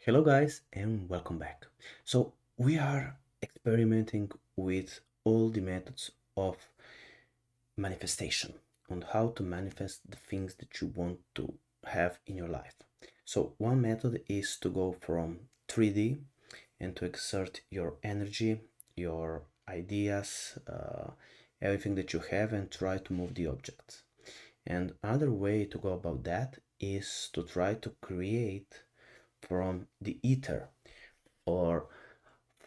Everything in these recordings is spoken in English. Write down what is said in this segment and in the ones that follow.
Hello, guys, and welcome back. So, we are experimenting with all the methods of manifestation on how to manifest the things that you want to have in your life. So, one method is to go from 3D and to exert your energy, your ideas, everything that you have, and try to move the objects. And another way to go about that is to try to create from the ether or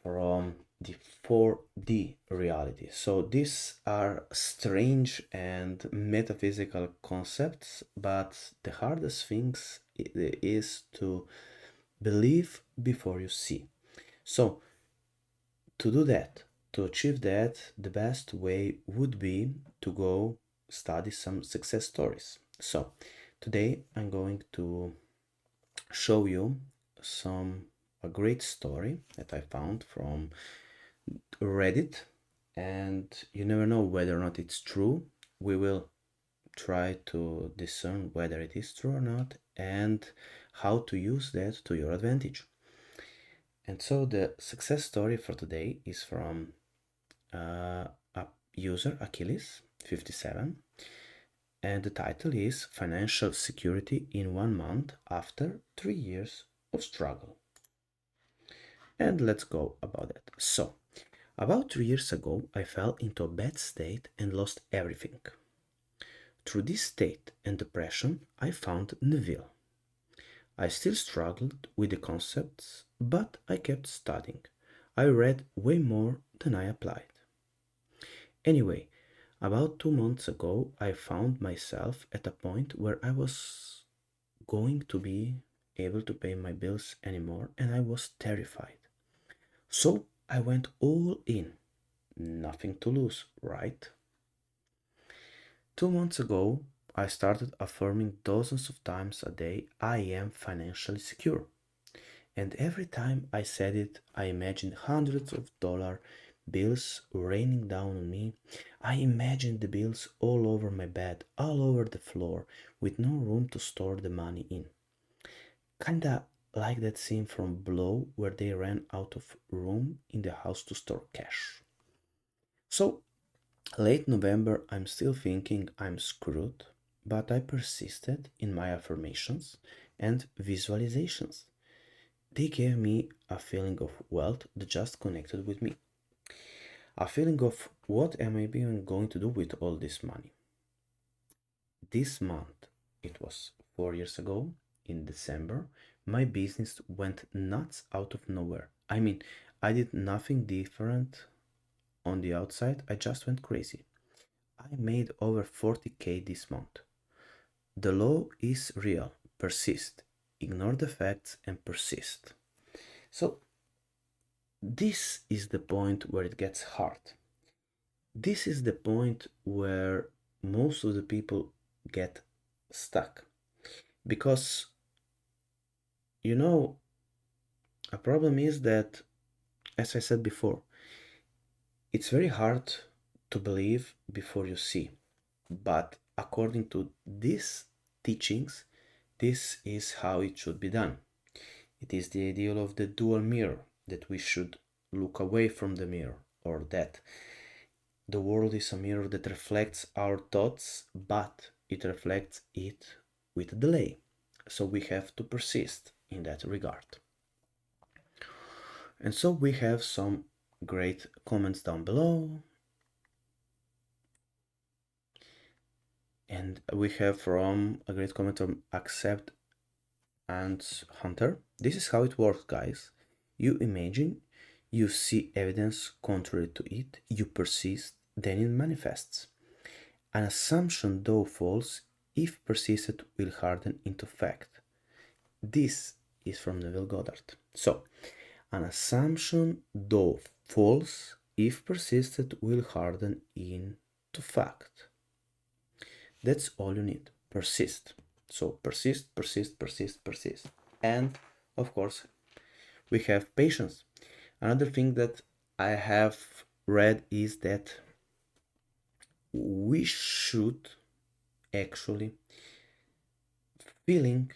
from the 4D reality. So these are strange and metaphysical concepts, but the hardest things is to believe before you see. So to do that, to achieve that, the best way would be to go study some success stories. So today I'm going to show you a great story that I found from Reddit, and you never know whether or not it's true. We will try to discern whether it is true or not and how to use that to your advantage. And so the success story for today is from a user Achilles 57, and the title is Financial Security in 1 month after 3 years of struggle. And let's go about it. So, about 3 years ago, I fell into a bad state and lost everything. Through this state and depression, I found Neville. I still struggled with the concepts, but I kept studying. I read way more than I applied. Anyway, about 2 months ago, I found myself at a point where I was going to be able to pay my bills anymore, and I was terrified. So I went all in. Nothing to lose, right? 2 months ago, I started affirming dozens of times a day, I am financially secure. And every time I said it, I imagined hundreds of dollar bills raining down on me. I imagined the bills all over my bed, all over the floor, with no room to store the money in. Kinda like that scene from Blow where they ran out of room in the house to store cash. So late November, I'm still thinking I'm screwed, but I persisted in my affirmations and visualizations. They gave me a feeling of wealth that just connected with me. A feeling of what am I even going to do with all this money? This month, it was 4 years ago, in December, my business went nuts out of nowhere. I mean, I did nothing different on the outside, I just went crazy. I made over 40K this month. The law is real. Persist. Ignore the facts and persist. So, this is the point where it gets hard. This is the point where most of the people get stuck. Because, you know, a problem is that, as I said before, it's very hard to believe before you see. But according to these teachings, this is how it should be done. It is the ideal of the dual mirror, that we should look away from the mirror, or that the world is a mirror that reflects our thoughts, but it reflects it with a delay. So we have to persist in that regard. And so we have some great comments down below. And we have from a great comment from Accept and Hunter. This is how it works, guys. You imagine, you see evidence contrary to it, you persist, then it manifests. An assumption, though false, if persisted, will harden into fact. This is from Neville Goddard. So, an assumption, though false, if persisted, will harden into fact. That's all you need. Persist. So persist, persist, persist, persist. And of course, we have patience. Another thing that I have read is that we should actually feeling,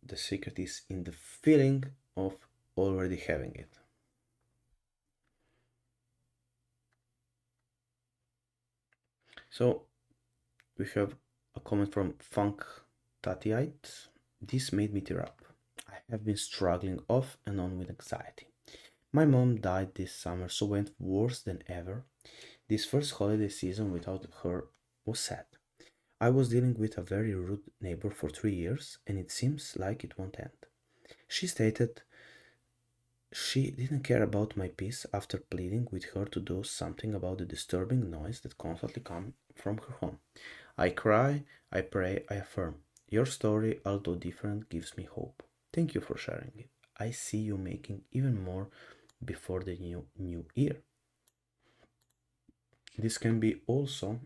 the secret is in the feeling of already having it. So we have a comment from Funk Tatiite. This made me tear up. I have been struggling off and on with anxiety. My mom died this summer, so went worse than ever. This first holiday season without her was sad. I was dealing with a very rude neighbor for 3 years, and it seems like it won't end. She stated she didn't care about my peace after pleading with her to do something about the disturbing noise that constantly comes from her home. I cry, I pray, I affirm. Your story, although different, gives me hope. Thank you for sharing it. I see you making even more before the new year. This can be also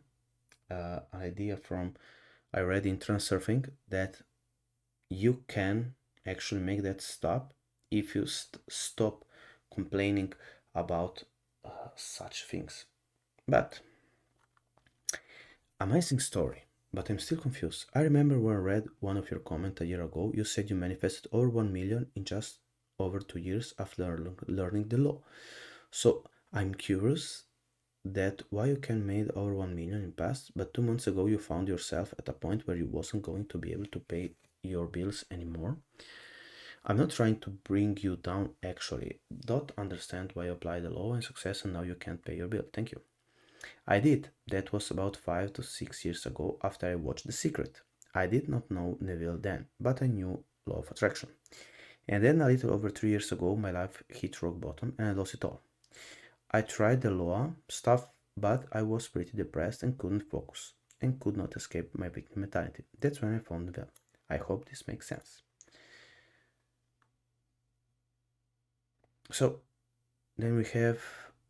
an idea from I read in Transurfing that you can actually make that stop if you stop complaining about such things. But amazing story. But I'm still confused. I remember when I read one of your comments a year ago, you said you manifested over 1 million in just over 2 years after learning the law. So I'm curious that why you can made over 1 million in past, but 2 months ago you found yourself at a point where you wasn't going to be able to pay your bills anymore. I'm not trying to bring you down actually. Don't understand why you apply the law and success and now you can't pay your bill. Thank you. I did. That was about 5 to 6 years ago after I watched The Secret. I did not know Neville then, but I knew Law of Attraction. And then a little over 3 years ago, my life hit rock bottom and I lost it all. I tried the law stuff, but I was pretty depressed and couldn't focus and could not escape my victim mentality. That's when I found Neville. I hope this makes sense. So then we have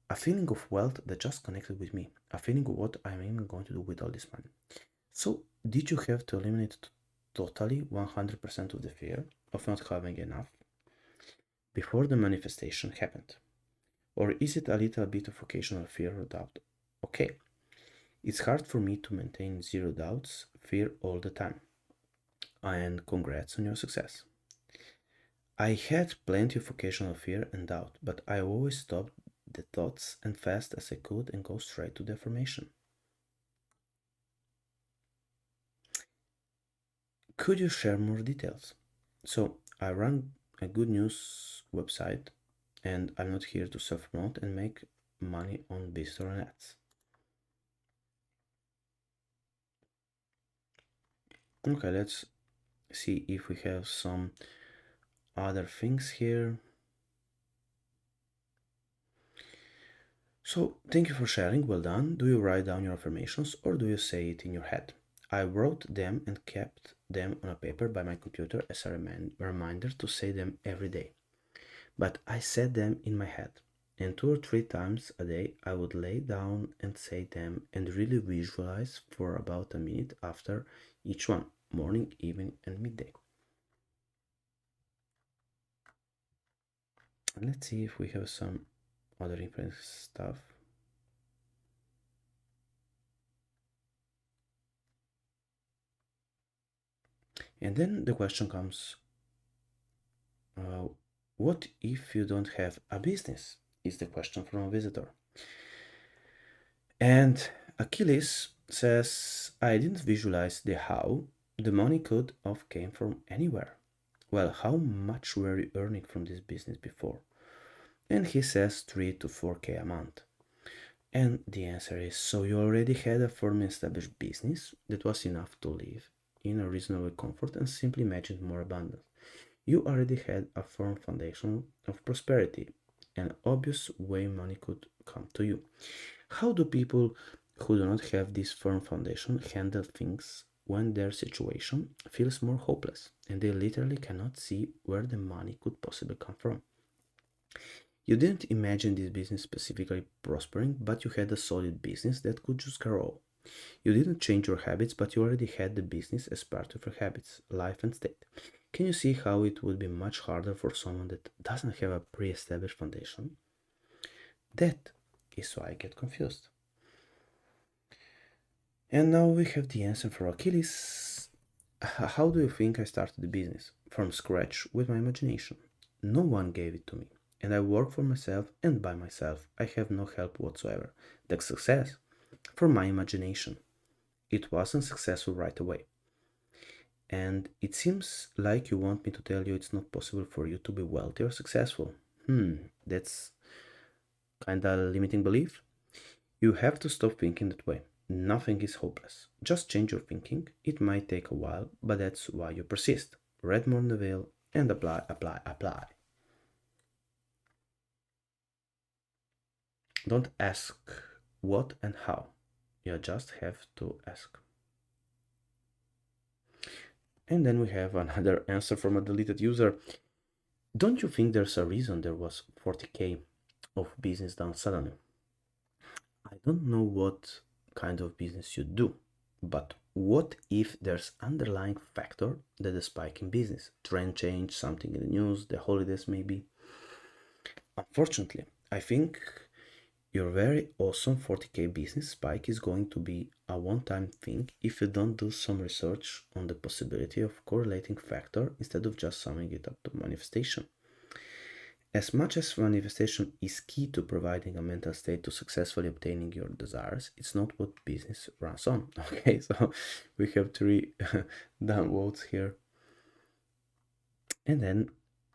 a feeling of wealth that just connected with me, a feeling of what I'm even going to do with all this money. So, did you have to eliminate totally 100% of the fear of not having enough before the manifestation happened? Or is it a little bit of occasional fear or doubt? Okay, it's hard for me to maintain zero doubts, fear all the time. And congrats on your success. I had plenty of occasional fear and doubt, but I always stopped the thoughts and fast as I could and go straight to the affirmation. Could you share more details? So, I run a good news website and I'm not here to self promote and make money on visitor and ads. Okay, let's see if we have some other things here. So, thank you for sharing. Well done. Do you write down your affirmations or do you say it in your head? I wrote them and kept them on a paper by my computer as a reminder to say them every day. But I said them in my head, and 2 or 3 times a day I would lay down and say them and really visualize for about a minute after each one, morning, evening, and midday. And let's see if we have some other interesting stuff. And then the question comes, uh, what if you don't have a business? Is the question from a visitor. And Achilles says, I didn't visualize the how. The money could have came from anywhere. Well, how much were you earning from this business before? And he says 3 to 4K a month. And the answer is, so you already had a firmly established business that was enough to live in a reasonable comfort and simply imagined more abundance. You already had a firm foundation of prosperity, an obvious way money could come to you. How do people who do not have this firm foundation handle things when their situation feels more hopeless and they literally cannot see where the money could possibly come from? You didn't imagine this business specifically prospering, but you had a solid business that could just grow. You didn't change your habits, but you already had the business as part of your habits, life, and state. Can you see how it would be much harder for someone that doesn't have a pre established foundation? That is why I get confused. And now we have the answer for Achilles. How do you think I started the business? From scratch with my imagination. No one gave it to me. And I work for myself and by myself. I have no help whatsoever. The success from my imagination. It wasn't successful right away. And it seems like you want me to tell you it's not possible for you to be wealthy or successful. That's kinda limiting belief. You have to stop thinking that way. Nothing is hopeless. Just change your thinking. It might take a while, but that's why you persist. Read more Neville and apply, apply, apply. Don't ask what and how. You just have to ask. And then we have another answer from a deleted user. Don't you think there's a reason there was 40k of business done suddenly? I don't know what kind of business you do, but what if there's underlying factor that the spike in business, trend change, something in the news, the holidays maybe? Unfortunately, I think your very awesome 40k business spike is going to be a one-time thing if you don't do some research on the possibility of correlating factor instead of just summing it up to manifestation. As much as manifestation is key to providing a mental state to successfully obtaining your desires, it's not what business runs on. Okay, so we have three downvotes here. And then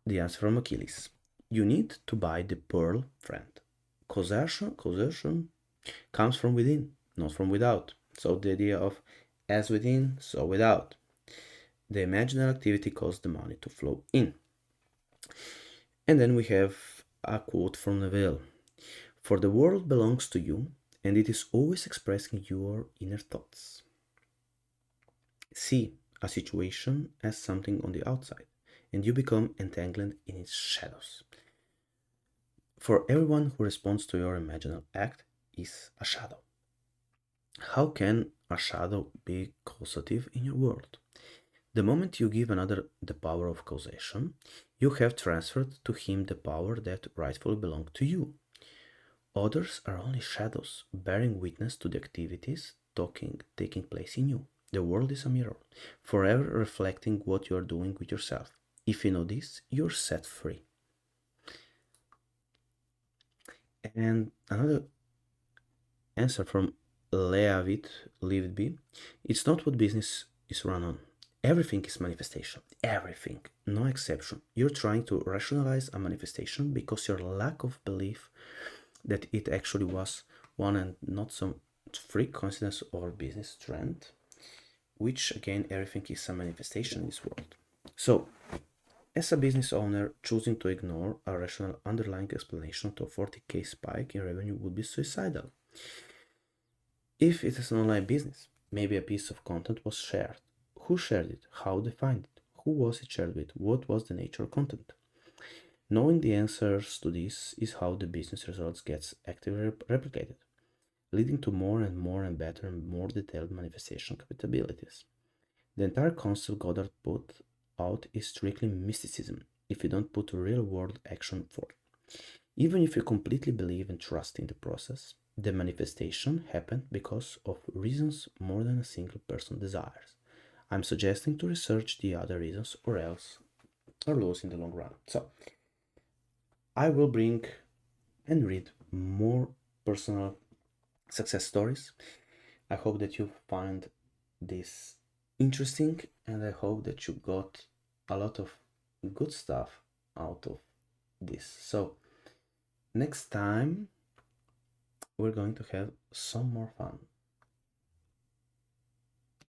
the answer from Achilles. You need to buy the pearl, friend. Causation comes from within, not from without. So the idea of as within, so without. The imaginary activity caused the money to flow in. And then we have a quote from Neville. For the world belongs to you, and it is always expressing your inner thoughts. See a situation as something on the outside, and you become entangled in its shadows. For everyone who responds to your imaginal act is a shadow. How can a shadow be causative in your world? The moment you give another the power of causation, you have transferred to him the power that rightfully belonged to you. Others are only shadows, bearing witness to the activities taking place in you. The world is a mirror, forever reflecting what you are doing with yourself. If you know this, you're set free. And another answer from Leavitt Lived it's not what business is run on. Everything is manifestation. Everything. No exception. You're trying to rationalize a manifestation because your lack of belief that it actually was one and not some freak coincidence or business trend, which again, everything is a manifestation in this world. So, as a business owner, choosing to ignore a rational underlying explanation to a 40k spike in revenue would be suicidal. If it is an online business, maybe a piece of content was shared. Who shared it? How defined it? Who was it shared with? What was the nature of content? Knowing the answers to this is how the business results gets actively replicated, leading to more and better and more detailed manifestation capabilities. The entire concept Goddard put out is strictly mysticism if you don't put real world action forth. Even if you completely believe and trust in the process, the manifestation happened because of reasons more than a single person desires. I'm suggesting to research the other reasons or else or lose in the long run. So, I will bring and read more personal success stories. I hope that you find this interesting and I hope that you got a lot of good stuff out of this. So, next time we're going to have some more fun.